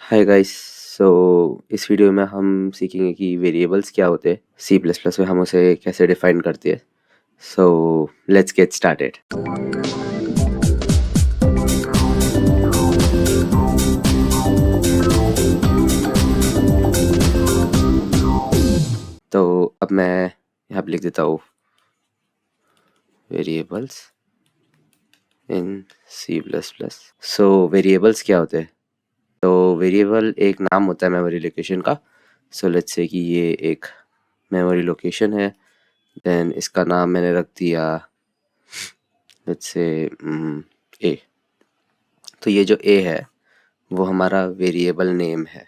Hi guys. सो इस video में हम सीखेंगे कि वेरिएबल्स क्या होते हैं, सी प्लस प्लस में हम उसे कैसे डिफाइन करते हैं। So let's get started. तो अब मैं यहाँ पे लिख देता हूँ variables in C plus plus. So variables क्या होते हैं? तो वेरिएबल एक नाम होता है मेमोरी लोकेशन का। सो लेट्स से कि ये एक मेमोरी लोकेशन है, देन इसका नाम मैंने रख दिया लेट्स से ए। तो ये जो ए है वो हमारा वेरिएबल नेम है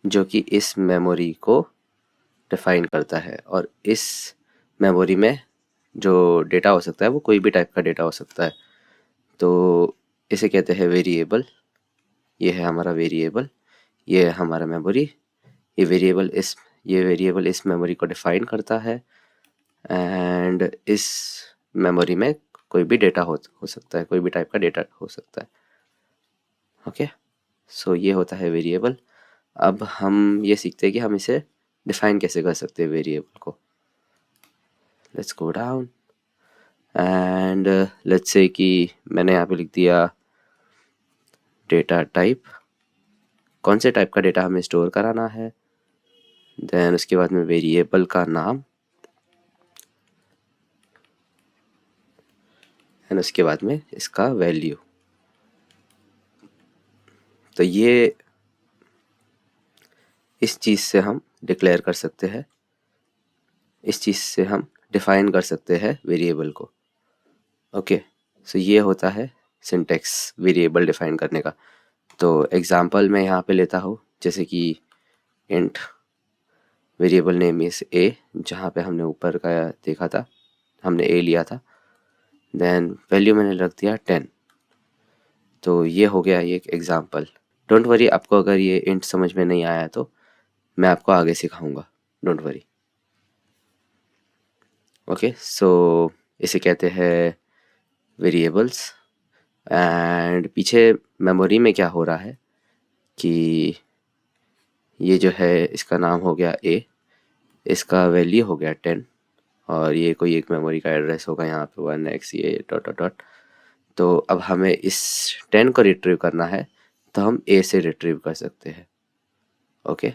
जो कि इस मेमोरी को डिफाइन करता है। और इस मेमोरी में जो डेटा हो सकता है वो कोई भी टाइप का डेटा हो सकता है। तो इसे कहते हैं वेरिएबल। ये है हमारा वेरिएबल, ये है हमारा मेमोरी। ये वेरिएबल इस मेमोरी को डिफाइन करता है एंड इस मेमोरी में कोई भी डेटा हो सकता है, कोई भी टाइप का डेटा हो सकता है। ओके, सो ये होता है वेरिएबल। अब हम ये सीखते हैं कि हम इसे डिफाइन कैसे कर सकते हैं वेरिएबल को। Let's go down and let's say कि मैंने यहाँ पे लिख दिया डेटा टाइप, कौन से टाइप का डेटा हमें स्टोर कराना है। देन उसके बाद में वेरिएबल का नाम एंड उसके बाद में इसका वैल्यू। तो ये इस चीज़ से हम डिक्लेयर कर सकते हैं, इस चीज़ से हम डिफाइन कर सकते हैं वेरिएबल को। ओके, सो ये होता है सिंटेक्स वेरिएबल डिफाइन करने का। तो एग्जांपल मैं यहाँ पे लेता हूँ, जैसे कि int variable name is a, जहाँ पे हमने ऊपर का देखा था, हमने ए लिया था। देन वैल्यू मैंने रख दिया 10। तो ये हो गया ये एक एग्जांपल। डोंट वरी, आपको अगर ये इंट समझ में नहीं आया तो मैं आपको आगे सिखाऊंगा, डोंट वरी। ओके, सो इसे कहते हैं वेरिएबल्स। एंड पीछे मेमोरी में क्या हो रहा है कि ये जो है इसका नाम हो गया ए, इसका वैल्यू हो गया 10, और ये कोई एक मेमोरी का एड्रेस होगा यहाँ पे 1x ये डॉट डॉट डॉट। तो अब हमें इस 10 को रिट्रीव करना है, तो हम ए से रिट्रीव कर सकते हैं। ओके,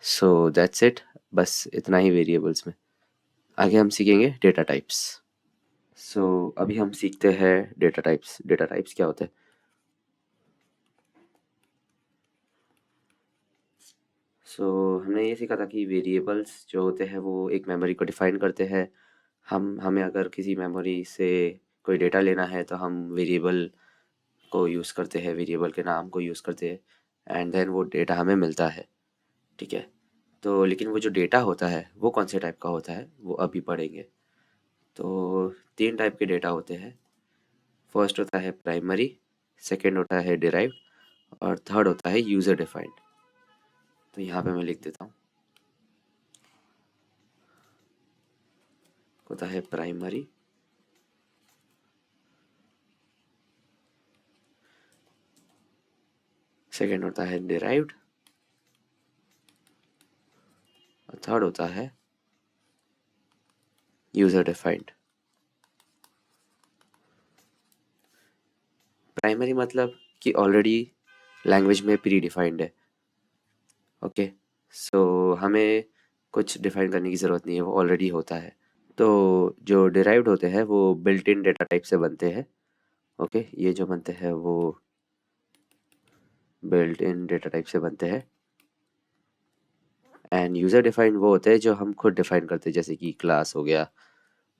सो दैट्स इट, बस इतना ही वेरिएबल्स में। आगे हम सीखेंगे डेटा टाइप्स। सो अभी हम सीखते हैं डेटा टाइप्स। डेटा टाइप्स क्या होते हैं? सो हमने ये सीखा था कि वेरिएबल्स जो होते हैं वो एक मेमोरी को डिफाइन करते हैं। हमें अगर किसी मेमोरी से कोई डेटा लेना है तो हम वेरिएबल को यूज़ करते हैं, वेरिएबल के नाम को यूज़ करते हैं एंड देन वो डेटा हमें मिलता है। ठीक है, तो लेकिन वो जो डेटा होता है वो कौन से टाइप का होता है वो अभी पढ़ेंगे। तो 3 टाइप के डेटा होते हैं। फर्स्ट होता है प्राइमरी, सेकेंड होता है डिराइव्ड और थर्ड होता है यूज़र डिफाइंड। तो यहाँ पे मैं लिख देता हूँ, होता है प्राइमरी, सेकेंड होता है डिराइव्ड और थर्ड होता है यूज़र डिफाइंड। प्राइमरी मतलब कि ऑलरेडी लैंग्वेज में प्री डिफाइंड है। ओके, सो हमें कुछ डिफाइन करने की ज़रूरत नहीं है, वो ऑलरेडी होता है। तो जो डिराइव्ड होते हैं वो बिल्ट इन डेटा टाइप से बनते हैं। ओके, ये जो बनते हैं वो बिल्ट इन डेटा टाइप से बनते हैं। एंड यूज़र डिफाइंड वो होते हैं जो हम खुद डिफाइन करते हैं, जैसे कि क्लास हो गया,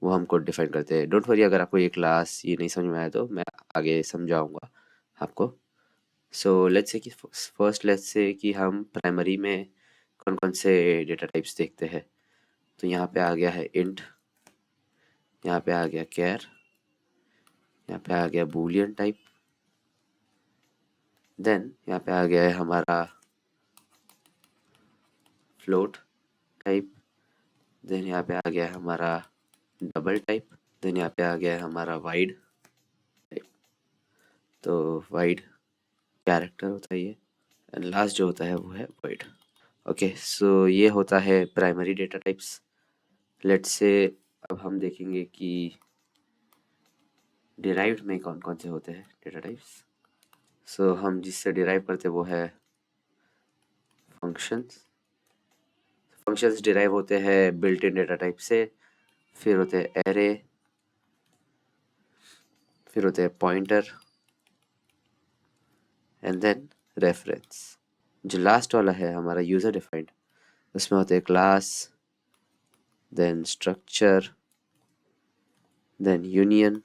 वो हम खुद डिफाइन करते हैं। डोंट वरी, अगर आपको ये क्लास ये नहीं समझ में आया तो मैं आगे समझाऊंगा आपको। सो लेट्स से कि फर्स्ट लेट्स से कि हम प्राइमरी में कौन कौन से डेटा टाइप्स देखते हैं। तो यहाँ पे आ गया है इंट, यहाँ पे आ गया कैर, यहाँ पे आ गया बूलियन टाइप, देन यहाँ पे आ गया है हमारा फ्लोट टाइप, देन यहाँ पे आ गया है हमारा डबल टाइप, देन यहाँ पे आ गया है हमारा वाइड टाइप। तो वाइड कैरेक्टर होता है ये, एंड लास्ट जो होता है वो है void। ओके, सो ये होता है primary data types. Let's say अब हम देखेंगे कि डिराइव्ड में कौन कौन से होते हैं डेटा टाइप्स। सो हम जिससे डिराइव करते हैं वो है फंक्शंस। फंक्शंस डिराइव होते हैं बिल्ट इन डेटा टाइप से, फिर होते हैं एरे, फिर होते हैं पॉइंटर, एंड देन रेफरेंस। जो लास्ट वाला है हमारा यूजर डिफाइंड, उसमें होते हैं class, then structure, then union,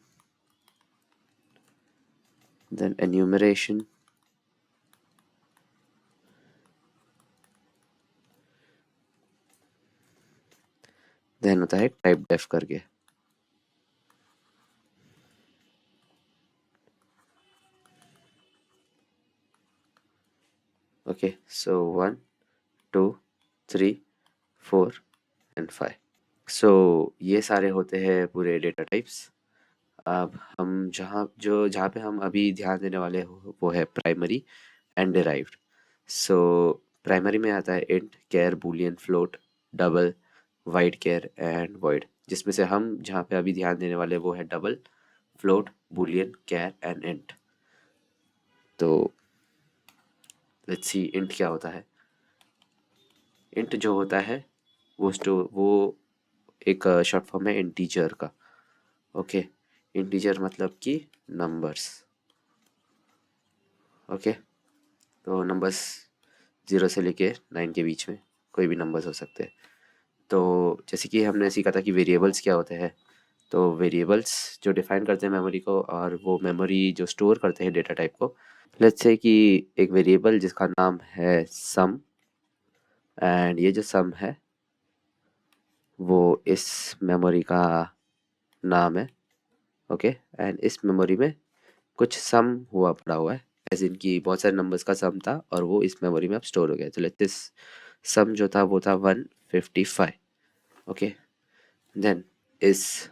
then enumeration, देन होता है टाइप डेफ करके। Okay, so 1 2 3 4 and 5। सो ये सारे होते हैं पूरे डेटा टाइप्स। अब हम जहाँ पे हम अभी ध्यान देने वाले हो वो है primary and derived. So primary में आता है int, char, boolean, float, double, wide, char and void. जिसमें से हम जहाँ पे अभी ध्यान देने वाले वो है double, float, boolean, char and int. तो लेट्स सी इंट क्या होता है। इंट जो होता है वो एक शॉर्ट फॉर्म है इंटीजर का। ओके, इंटीजर मतलब कि नंबर्स। ओके, तो नंबर्स 0 से लेके 9 के बीच में कोई भी नंबर्स हो सकते हैं। तो जैसे कि हमने सीखा था कि वेरिएबल्स क्या होते हैं। तो वेरिएबल्स जो डिफाइन करते हैं मेमोरी को, और वो मेमोरी जो स्टोर करते हैं डेटा टाइप को। लेट्स से कि एक वेरिएबल जिसका नाम है सम, एंड ये जो सम है वो इस मेमोरी का नाम है। ओके, एंड इस मेमोरी में कुछ सम हुआ पड़ा हुआ है, एज इन की बहुत सारे नंबर्स का सम था और वो इस मेमोरी में अब स्टोर हो गया। तो लेट्स दिस सम जो था वो था 155। ओके, देन इस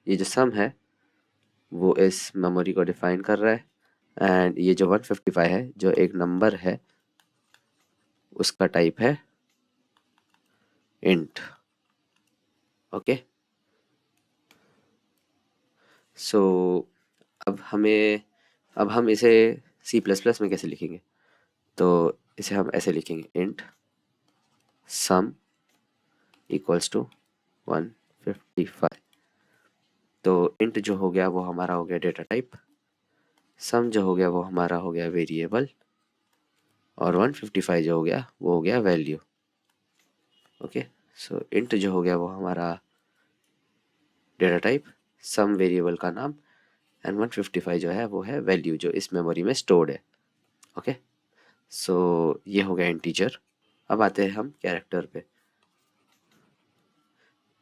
ये जो सम है वो इस मेमोरी को डिफाइन कर रहा है, एंड ये जो 155 है जो एक नंबर है उसका टाइप है इंट। ओके, सो अब हम इसे सी प्लस प्लस में कैसे लिखेंगे। तो इसे हम ऐसे लिखेंगे इंट सम इक्वल्स टू 155। तो इंट जो हो गया वो हमारा हो गया डेटा टाइप, सम जो हो गया वो हमारा हो गया वेरिएबल, और 155 जो हो गया वो हो गया वैल्यू। ओके, सो इंट जो हो गया वो हमारा डेटा टाइप, सम वेरिएबल का नाम, एंड 155 जो है वो है वैल्यू जो इस मेमोरी में स्टोर्ड है। ओके, सो ये हो गया इंटीजर। अब आते हैं हम कैरेक्टर पे।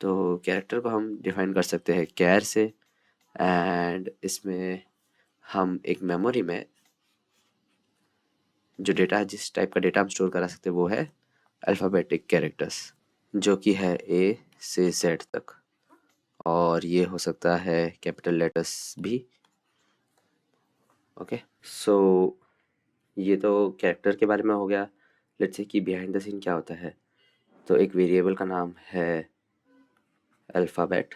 तो कैरेक्टर को हम डिफाइन कर सकते हैं कैर से, एंड इसमें हम एक मेमोरी में जो डेटा, जिस टाइप का डेटा हम स्टोर करा सकते हैं वो है अल्फ़ाबेटिक कैरेक्टर्स, जो कि है ए से जेड तक, और ये हो सकता है कैपिटल लेटर्स भी। ओके, सो ये तो कैरेक्टर के बारे में हो गया। लेट्स से कि बिहाइंड द सीन क्या होता है। तो एक वेरिएबल का नाम है अल्फ़ाबेट।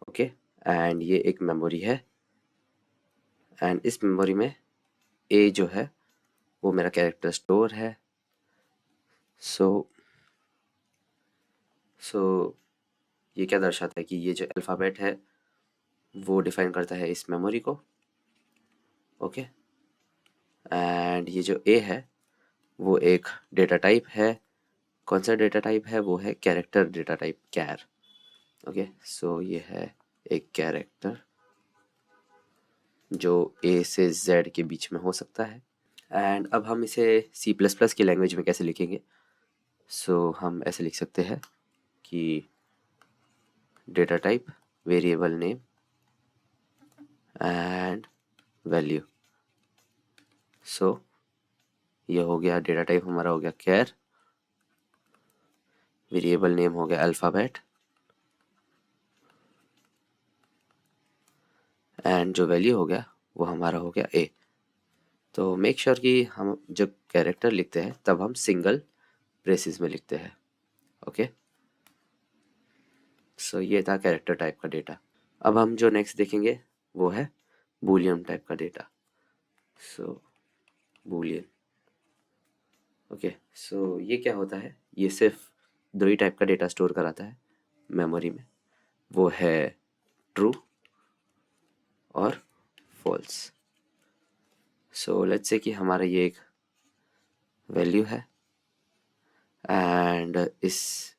ओके, एंड ये एक मेमोरी है, एंड इस मेमोरी में ए जो है वो मेरा कैरेक्टर स्टोर है। सो सो ये क्या दर्शाता है कि ये जो अल्फ़ाबेट है वो डिफाइन करता है इस मेमोरी को। ओके, एंड ये जो ए है वो एक डेटा टाइप है। कौन सा डेटा टाइप है, वो है कैरेक्टर डेटा टाइप कैर। ओके, सो ये है एक कैरेक्टर जो ए से जेड के बीच में हो सकता है। एंड अब हम इसे सी प्लस प्लस की लैंग्वेज में कैसे लिखेंगे। सो हम ऐसे लिख सकते हैं कि data type, variable name and value. So ये हो गया डेटा टाइप हमारा हो गया कैर, वेरिएबल नेम हो गया अल्फ़ाबेट, एंड जो वैल्यू हो गया वो हमारा हो गया ए। तो मेक श्योर कि हम जब कैरेक्टर लिखते हैं तब हम सिंगल ब्रेसेस में लिखते हैं। ओके, सो ये था कैरेक्टर टाइप का डेटा। अब हम जो नेक्स्ट देखेंगे वो है बूलियन टाइप का डेटा। सो बूलियन, ओके, सो ये क्या होता है, ये सिर्फ दो ही टाइप का डेटा स्टोर कराता है मेमोरी में, वो है ट्रू और फॉल्स। सो लेट्स से कि हमारा ये एक वैल्यू है एंड इस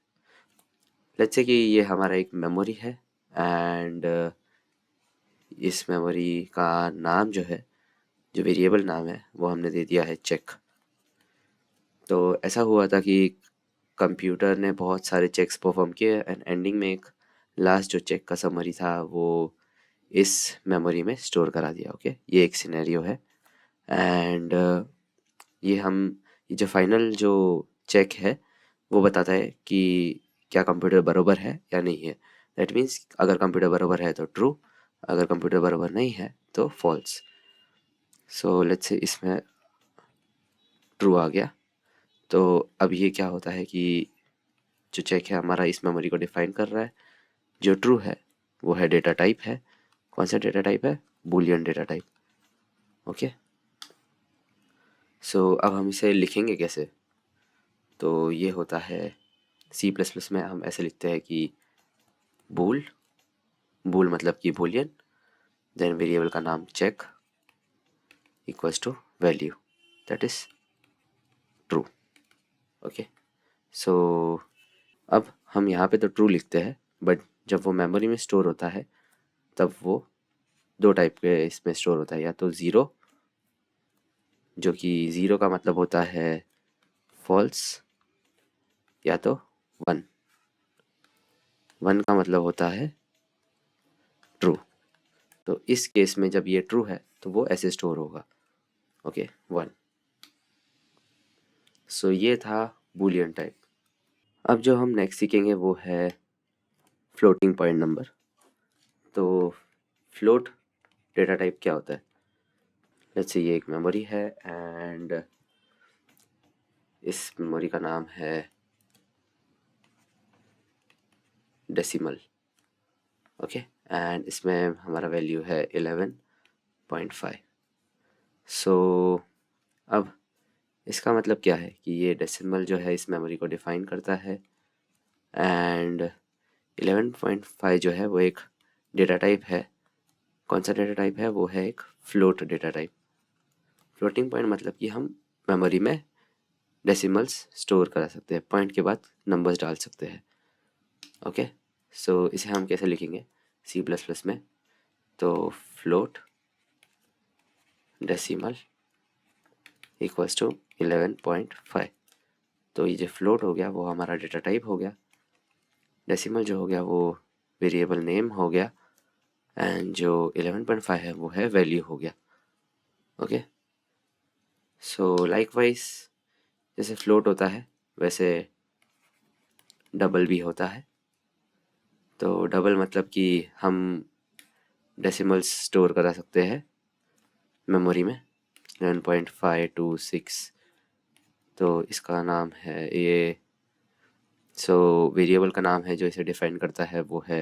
लेट्स से कि ये हमारा एक मेमोरी है एंड इस मेमोरी का नाम जो है, जो वेरिएबल नाम है, वो हमने दे दिया है चेक। तो ऐसा हुआ था कि कंप्यूटर ने बहुत सारे चेक्स परफॉर्म किए एंड एंडिंग में एक लास्ट जो चेक का समरी था वो इस मेमोरी में स्टोर करा दिया। ओके, ये एक सिनेरियो है एंड ये जो फाइनल जो चेक है वो बताता है कि क्या कंप्यूटर बराबर है या नहीं है। दैट मीन्स अगर कंप्यूटर बराबर है तो ट्रू, अगर कंप्यूटर बराबर नहीं है तो फॉल्स। सो लेट्स से इसमें ट्रू आ गया। तो अब ये क्या होता है कि जो चेक है हमारा इस मेमोरी को डिफाइन कर रहा है। जो ट्रू है वो है डेटा टाइप है। कौन सा डेटा टाइप है? Boolean data type. Okay, so अब हम इसे लिखेंगे कैसे? तो ये होता है सी प्लस प्लस में हम ऐसे लिखते हैं कि बूल बूल मतलब कि बूलियन, देन वेरिएबल का नाम check equals to value that is true. Okay, so अब हम यहाँ पे तो ट्रू लिखते हैं बट जब वो मेमोरी में स्टोर होता है तब वो दो टाइप के इसमें स्टोर होता है, या तो ज़ीरो, जो कि ज़ीरो का मतलब होता है फॉल्स, या तो वन, वन का मतलब होता है ट्रू। तो इस केस में जब ये ट्रू है तो वो ऐसे स्टोर होगा। Okay, one. सो ये था बूलियन टाइप। अब जो हम नेक्स्ट सीखेंगे वो है फ्लोटिंग पॉइंट नंबर। तो फ्लोट डेटा टाइप क्या होता है? लेट्स से ये एक मेमोरी है एंड इस मेमोरी का नाम है डेसिमल। ओके, एंड इसमें हमारा वैल्यू है 11.5। सो अब इसका मतलब क्या है कि ये डेसिमल जो है इस मेमोरी को डिफाइन करता है एंड 11.5 जो है वो एक डेटा टाइप है। कौन सा डेटा टाइप है? वो है एक float data type. Floating point मतलब कि हम मेमोरी में डेसिमल्स स्टोर करा सकते हैं, पॉइंट के बाद नंबर्स डाल सकते हैं। ओके, सो इसे हम कैसे लिखेंगे सी प्लस प्लस में? तो फ्लोट डेसिमल इक्वल्स टू 11.5। तो ये जो फ्लोट हो गया वो हमारा डेटा टाइप हो गया, डेसिमल जो हो गया वो वेरिएबल नेम हो गया एंड जो 11.5 है वो है वैल्यू हो गया। ओके, सो लाइकवाइज जैसे फ्लोट होता है वैसे डबल भी होता है। तो डबल मतलब कि हम डेसिमल्स स्टोर करा सकते हैं मेमोरी में 11.5 to 6। तो इसका नाम है ये, सो वेरिएबल का नाम है जो इसे डिफाइन करता है वो है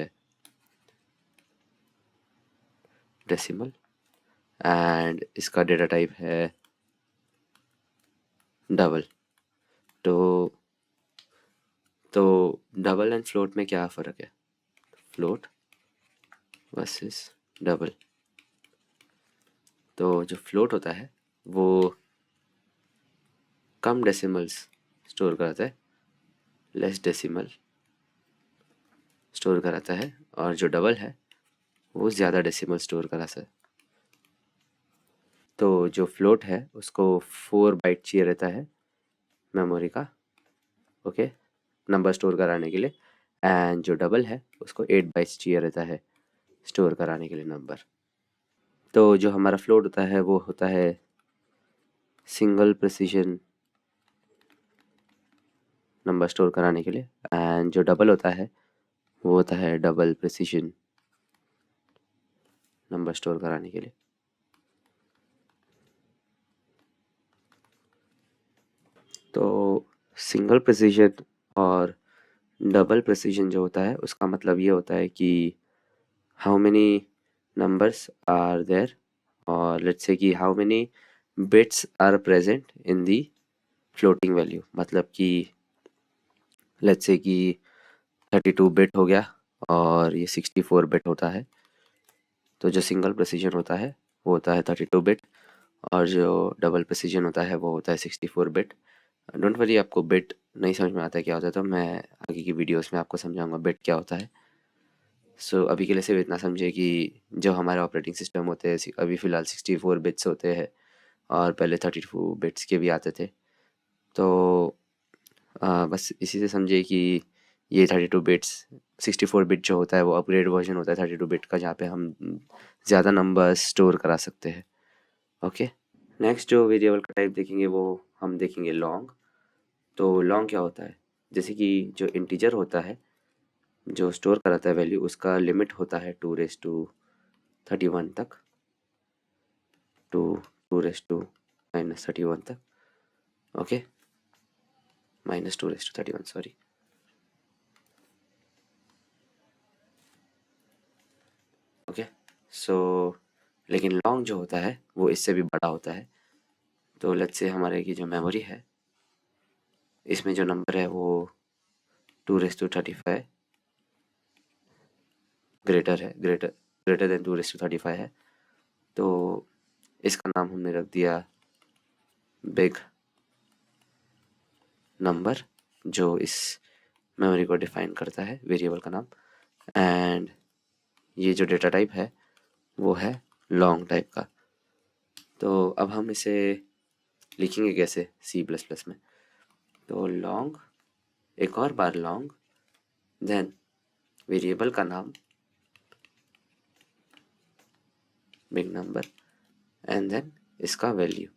डेसिमल एंड इसका डेटा टाइप है डबल। तो तो डबल एंड फ्लोट में क्या फ़र्क है? Float versus double. तो जो फ्लोट होता है वो कम डेसिमल्स स्टोर कराता है, लेस डेसिमल स्टोर कराता है, और जो डबल है वो ज़्यादा डेसिमल स्टोर कराता है। तो जो फ्लोट है उसको 4 बाइट चाहिए रहता है मेमोरी का, ओके, नंबर स्टोर कराने के लिए, एंड जो डबल है उसको 8 बाइट्स चाहिए रहता है स्टोर कराने के लिए नंबर। तो जो हमारा फ्लोट होता है वो होता है सिंगल प्रिसिशन नंबर स्टोर कराने के लिए, एंड जो डबल होता है वो होता है डबल प्रिसिशन नंबर स्टोर कराने के लिए। तो सिंगल प्रिसिजन और डबल प्रिसिजन जो होता है उसका मतलब ये होता है कि how many numbers are there, और लेट्स से कि how many bits are present in the floating value. मतलब कि लेट्स से कि 32 बिट हो गया और ये 64 बिट होता है। तो जो सिंगल प्रिसिजन होता है वो होता है 32 बिट, और जो डबल प्रिसिजन होता है वो होता है 64 बिट। डोंट वरी, आपको बिट नहीं समझ में आता है क्या होता है तो मैं आगे की वीडियोस में आपको समझाऊंगा बिट क्या होता है। सो अभी के लिए सिर्फ इतना समझे कि जो हमारे ऑपरेटिंग सिस्टम होते हैं अभी फ़िलहाल 64 बिट्स होते हैं, और पहले 32 बिट्स के भी आते थे। तो बस इसी से समझिए कि ये 32 बिट्स, 64 बिट जो होता है वो अपग्रेड वर्जन होता है 32 बिट का, जहाँ पे हम ज़्यादा नंबर स्टोर करा सकते हैं। ओके, नेक्स्ट जो वेरिएबल का टाइप देखेंगे वो हम देखेंगे लॉन्ग। तो लॉन्ग क्या होता है, जैसे कि जो इंटीजर होता है जो स्टोर कराता है वैल्यू, उसका लिमिट होता है 2^31 तक, टू 2^-31 तक। Okay, -2^31, sorry. ओके, सो लेकिन लॉन्ग जो होता है वो इससे भी बड़ा होता है। तो लेट्स से हमारे की जो मेमोरी है इसमें जो नंबर है वो 2^35 ग्रेटर है, ग्रेटर देन 2^35 है। तो इसका नाम हमने रख दिया बिग नंबर, जो इस मेमोरी को डिफाइन करता है, वेरिएबल का नाम। एंड ये जो डेटा टाइप है वो है लॉन्ग टाइप का। तो अब हम इसे लिखेंगे कैसे C++ में। तो लॉन्ग, एक और बार लॉन्ग, देन वेरिएबल का नाम बिग नंबर, एंड देन इसका वैल्यू।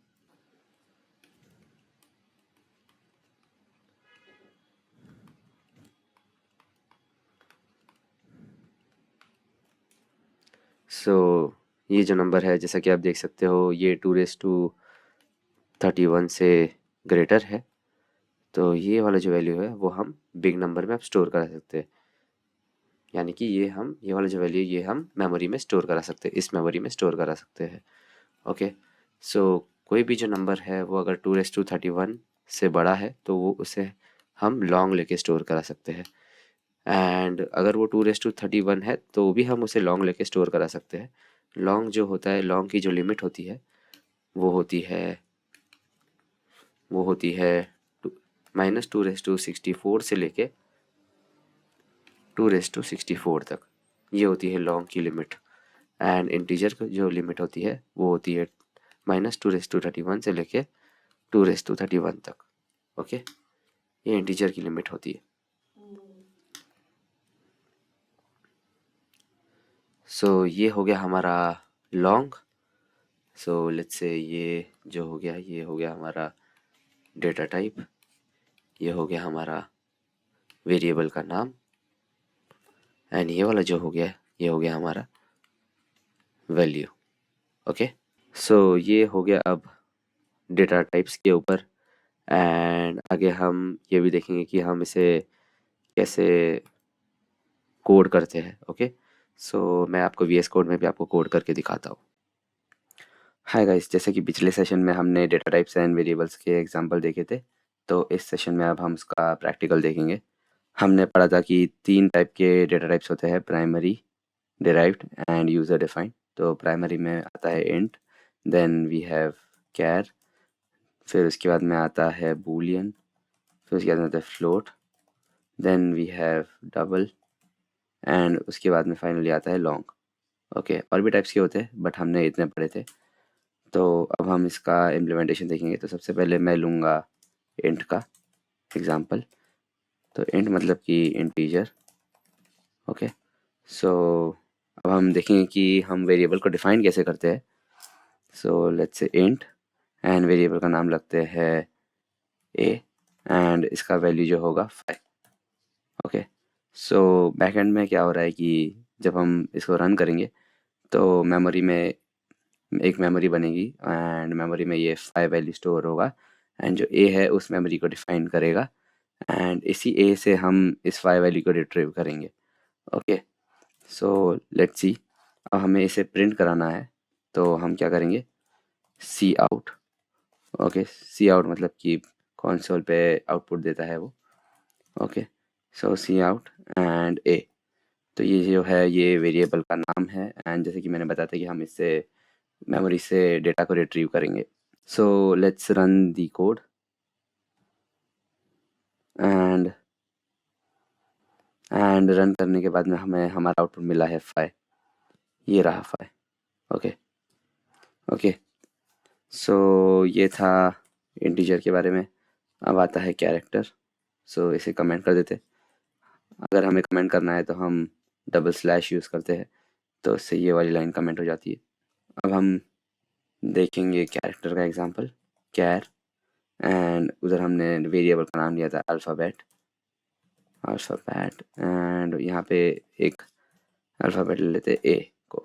सो ये जो नंबर है जैसा कि आप देख सकते हो ये 2^31 से ग्रेटर है। तो ये वाला जो वैल्यू है वो हम बिग नंबर में आप स्टोर करा सकते हैं, यानी कि ये वाला जो वैल्यू ये हम मेमोरी में स्टोर करा सकते हैं, इस मेमोरी में स्टोर करा सकते हैं। ओके, सो कोई भी जो नंबर है वो अगर 2^31 से बड़ा है तो वो उसे हम लॉन्ग लेके स्टोर करा सकते हैं। एंड अगर वो 2^31 है तो भी हम उसे लॉन्ग लेके स्टोर करा सकते हैं। लॉन्ग जो होता है, लॉन्ग की जो लिमिट होती है वो होती है वो होती है -2^64 से लेके 2^64 तक, ये होती है लॉन्ग की लिमिट। एंड इंटीजर की जो लिमिट होती है वो होती है -2^31 से लेके 2^31 तक। ओके, ये इंटीजर की लिमिट होती है। सो ये हो गया हमारा लॉन्ग। सो लेट्स से ये जो हो गया ये हो गया हमारा डेटा टाइप, ये हो गया हमारा वेरिएबल का नाम, एंड ये वाला जो हो गया ये हो गया हमारा वैल्यू। ओके, सो ये हो गया अब डेटा टाइप्स के ऊपर। एंड आगे हम ये भी देखेंगे कि हम इसे कैसे कोड करते हैं। ओके, सो मैं आपको VS कोड में भी आपको कोड करके दिखाता हूँ। हाय गाइस, जैसे कि पिछले सेशन में हमने डेटा टाइप्स एंड वेरिएबल्स के एग्जांपल देखे थे, तो इस सेशन में अब हम उसका प्रैक्टिकल देखेंगे। हमने पढ़ा था कि 3 टाइप के डेटा टाइप्स होते हैं, primary, derived and user defined. तो प्राइमरी में आता है इंट, देन वी हैव कैर, फिर उसके बाद में आता है बूलियन, फिर उसके बाद में आता है float, then we have double, and उसके बाद में फाइनली आता है लॉन्ग। ओके, और भी टाइप्स के होते हैं बट हमने इतने पढ़े थे। तो अब हम इसका इम्प्लीमेंटेशन देखेंगे। तो सबसे पहले मैं लूँगा इंट का एग्जांपल। तो इंट मतलब कि इंटीजर। ओके, सो अब हम देखेंगे कि हम वेरिएबल को डिफाइन कैसे करते हैं। So let's say int, and variable का नाम लगते हैं ए, एंड इसका वैल्यू जो होगा 5। ओके, सो बैकएंड में क्या हो रहा है कि जब हम इसको रन करेंगे तो मेमोरी में एक मेमोरी बनेगी, एंड मेमोरी में ये 5 वैल्यू स्टोर होगा, एंड जो ए है उस मेमोरी को डिफाइन करेगा एंड इसी ए से हम इस वाई वैल्यू को रिट्रीव करेंगे। Okay, so let's see. अब हमें इसे प्रिंट कराना है तो हम क्या करेंगे, cout. Okay, cout मतलब कि कंसोल पे आउटपुट देता है वो। Okay, so cout and a. तो ये जो है ये वेरिएबल का नाम है एंड जैसे कि मैंने बताया था कि हम इससे मेमोरी से डेटा को रिट्रीव करेंगे। So let's run the code and run करने के बाद में हमें हमारा आउटपुट मिला है 5। ये रहा 5। ओके ओके, सो ये था इंटीजर के बारे में। अब आता है कैरेक्टर। सो इसे कमेंट कर देते। अगर हमें कमेंट करना है तो हम डबल स्लैश यूज़ करते हैं, तो इससे ये वाली लाइन कमेंट हो जाती है। अब हम देखेंगे कैरेक्टर का एग्जांपल, कैर, एंड उधर हमने वेरिएबल का नाम लिया था अल्फ़ाबेट। एंड यहाँ पे एक अल्फ़ाबेट ले लेते ए को।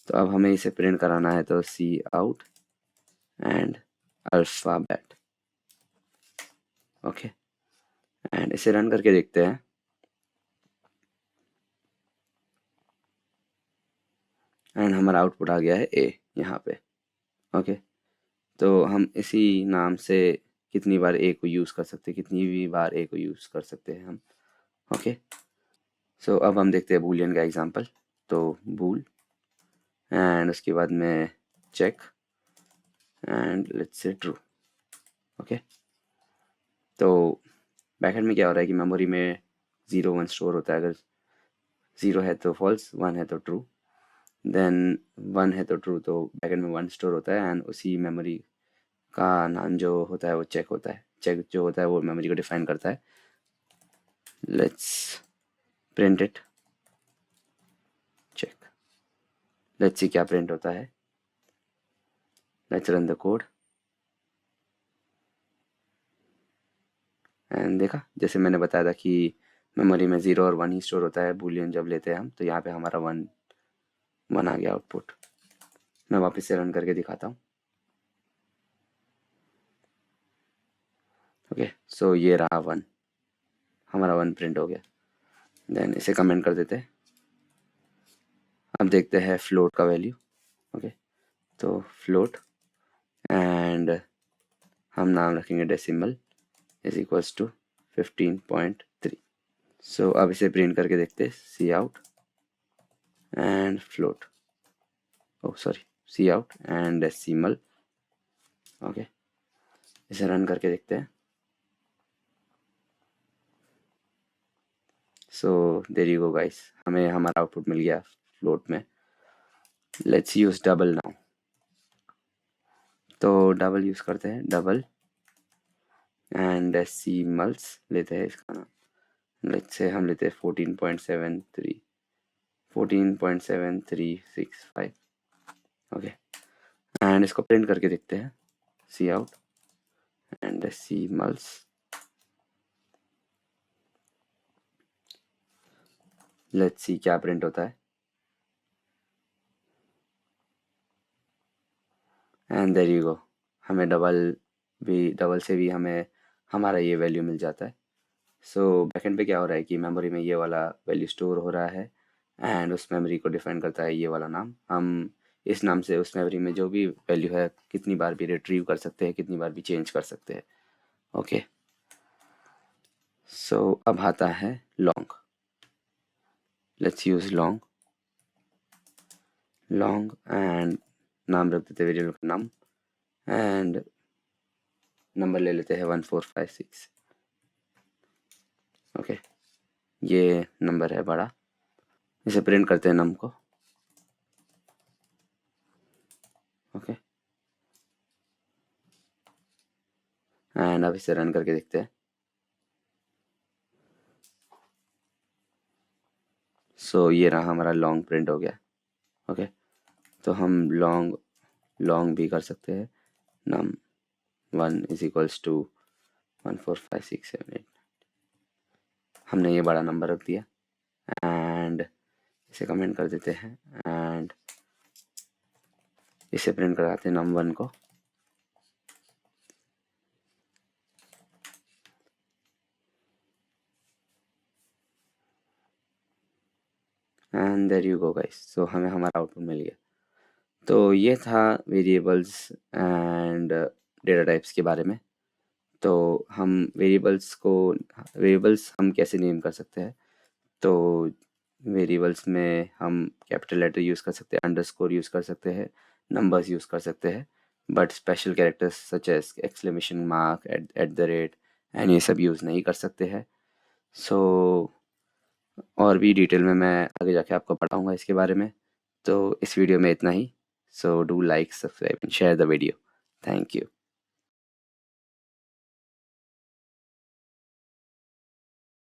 तो अब हमें इसे प्रिंट कराना है तो cout and alphabet. Okay, and इसे रन करके देखते हैं। एंड हमारा आउटपुट आ गया है ए यहाँ पे। ओके, तो हम इसी नाम से कितनी बार ए को यूज़ कर सकते हैं, कितनी भी बार ए को यूज़ कर सकते हैं हम। ओके, सो अब हम देखते हैं बूलियन का एग्जांपल। तो बूल एंड उसके बाद में check and let's say true. Okay, तो बैकएंड में क्या हो रहा है कि मेमोरी में 0 1 स्टोर होता है। अगर 0 है तो फॉल्स, 1 है तो ट्रू, देन 1 है तो ट्रू, तो बैकएंड में 1 स्टोर होता है एंड उसी मेमोरी का नाम जो होता है वो चेक होता है। चेक जो होता है वो मेमोरी को डिफाइन करता है। Let's print it, check. Let's see क्या प्रिंट होता है। Let's run the code and देखा, जैसे मैंने बताया था कि मेमोरी में 0 और 1 ही स्टोर होता है बूलियन जब लेते हैं हम, तो यहाँ पे हमारा 1 आ गया आउटपुट। मैं वापस से रन करके दिखाता हूँ। ओके, सो ये रहा 1, हमारा 1 प्रिंट हो गया। देन इसे कमेंट कर देते हैं। अब देखते हैं फ्लोट का वैल्यू। ओके, तो फ्लोट एंड हम नाम रखेंगे decimal is equals to 15.3। So अब इसे प्रिंट करके देखते हैं, cout and float, oh sorry, cout and decimal. Okay, इसे रन करके देखते हैं। So there you go guys, हमें हमारा आउटपुट मिल गया फ्लोट में। Let's use double now. तो डबल यूज करते हैं, डबल एंड डेसिमल्स लेते हैं इसका नाम। लेट्स से हम लेते हैं 14.73 14.7365। ओके, एंड इसको प्रिंट करके देखते हैं, cout and decimals. Let's see क्या प्रिंट होता है एंड देयर यू गो, हमें डबल से भी हमें हमारा ये वैल्यू मिल जाता है। सो बैकएंड पे क्या हो रहा है कि मेमोरी में ये वाला वैल्यू स्टोर हो रहा है एंड उस मेमोरी को डिफाइन करता है ये वाला नाम। हम इस नाम से उस मेमोरी में जो भी वैल्यू है कितनी बार भी रिट्रीव कर सकते हैं, कितनी बार भी चेंज कर सकते हैं। ओके, सो अब आता है long. Let's use long and नाम रख देते वेरिएबल का नाम एंड नंबर ले लेते हैं 1456। ओके, ये नंबर है बड़ा। इसे प्रिंट करते हैं नम को। ओके, एंड अब इसे रन करके देखते हैं। सो ये रहा हमारा लॉन्ग प्रिंट हो गया। ओके, तो हम लॉन्ग भी कर सकते हैं। नम 1 इज इक्वल्स टू 145678। हमने ये बड़ा नंबर रख दिया एंड इसे कमेंट कर देते हैं एंड इसे प्रिंट कराते हैं num1 को। And there you go guys, so हमें हमारा आउटपुट मिल गया। तो ये था वेरिएबल्स एंड डेटा टाइप्स के बारे में। तो हम वेरिएबल्स हम कैसे नेम कर सकते हैं? तो वेरिएबल्स में हम कैपिटल लेटर यूज़ कर सकते हैं, अंडरस्कोर यूज़ कर सकते हैं, नंबर्स यूज़ कर सकते हैं, but special characters such as exclamation mark, at the rate and ये सब यूज़ नहीं कर सकते हैं। सो और भी डिटेल में मैं आगे जाके आपको बताऊंगा इसके बारे में। तो इस वीडियो में इतना ही। So do like, subscribe and share the video. Thank you.